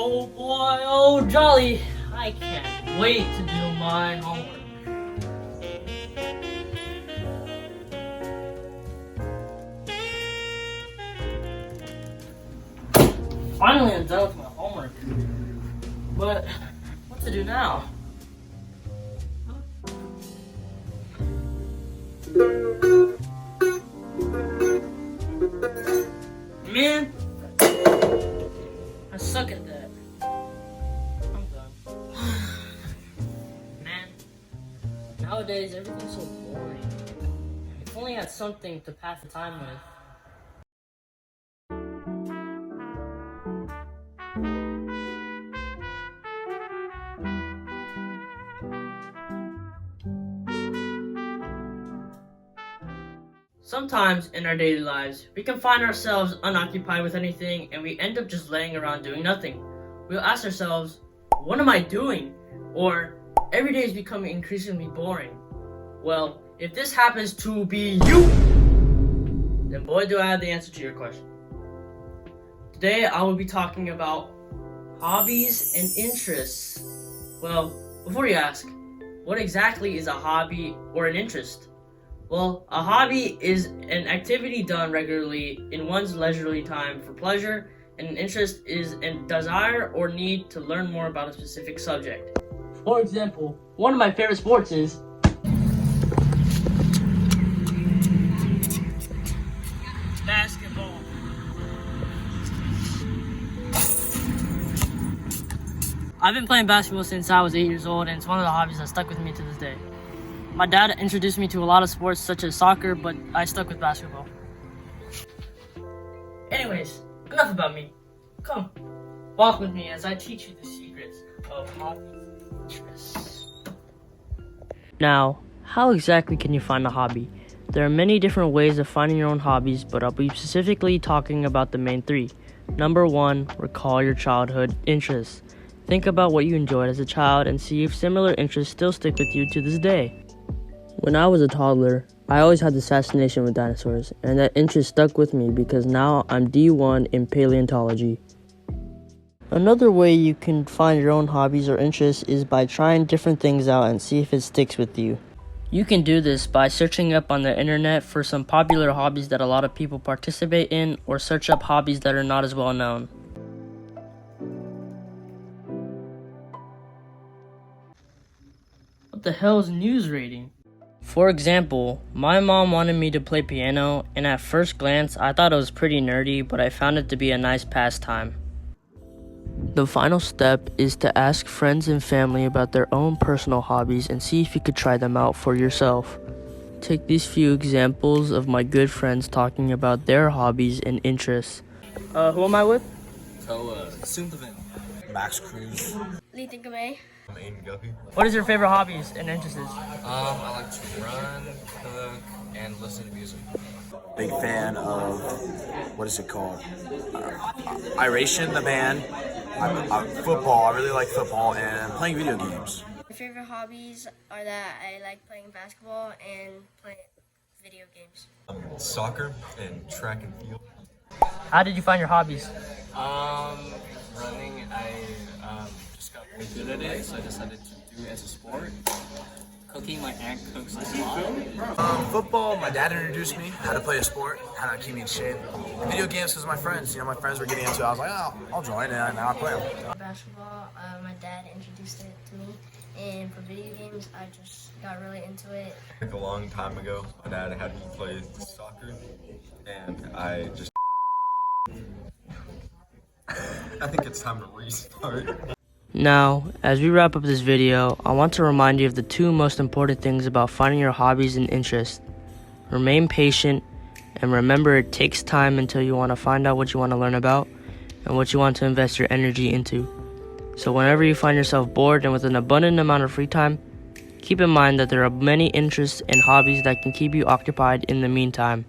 Oh boy, oh jolly. I can't wait to do my homework. Finally, I'm done with my homework. But what to do now? Man, I suck at that. I'm done. Man, nowadays everything's so boring. If only I had something to pass the time with. Sometimes in our daily lives, we can find ourselves unoccupied with anything and we end up just laying around doing nothing. We'll ask ourselves, what am I doing? Or, every day is becoming increasingly boring. Well, if this happens to be you, then boy do I have the answer to your question. Today I will be talking about hobbies and interests. Well, before you ask, what exactly is a hobby or an interest? Well, a hobby is an activity done regularly in one's leisurely time for pleasure, and an interest is a desire or need to learn more about a specific subject. For example, one of my favorite sports is basketball. I've been playing basketball since I was 8 years old, and it's one of the hobbies that stuck with me to this day. My dad introduced me to a lot of sports such as soccer, but I stuck with basketball. Anyways, enough about me. Come, walk with me as I teach you the secrets of hobbies and interests. Now, how exactly can you find a hobby? There are many different ways of finding your own hobbies, but I'll be specifically talking about the main three. Number 1, recall your childhood interests. Think about what you enjoyed as a child and see if similar interests still stick with you to this day. When I was a toddler, I always had this fascination with dinosaurs, and that interest stuck with me because now I'm D1 in paleontology. Another way you can find your own hobbies or interests is by trying different things out and see if it sticks with you. You can do this by searching up on the internet for some popular hobbies that a lot of people participate in, or search up hobbies that are not as well known. What the hell is news rating? For example, my mom wanted me to play piano, and at first glance I thought it was pretty nerdy, but I found it to be a nice pastime. The final step is to ask friends and family about their own personal hobbies and see if you could try them out for yourself. Take these few examples of my good friends talking about their hobbies and interests. Who am I with? Max Cruz. Lee May. I'm Aiden Guppy. What is your favorite hobbies and interests? I like to run, cook, and listen to music. Big fan of, what is it called? Iration, the band. Football, I really like football, and playing video games. My favorite hobbies are that I like playing basketball and playing video games. Soccer and track and field. How did you find your hobbies? Running, I just got really good at it, so I decided to do it as a sport. Cooking, my aunt cooks a lot. Football, my dad introduced me how to play a sport, how to keep me in shape. And video games because my friends, my friends were getting into it. I was like, oh, I'll join, and now I play them. Basketball, my dad introduced it to me, and for video games, I just got really into it. Like a long time ago, my dad had me play soccer, and I just I think it's time to restart. Now, as we wrap up this video, I want to remind you of the two most important things about finding your hobbies and interests. Remain patient, and remember it takes time until you want to find out what you want to learn about and what you want to invest your energy into. So whenever you find yourself bored and with an abundant amount of free time, keep in mind that there are many interests and hobbies that can keep you occupied in the meantime.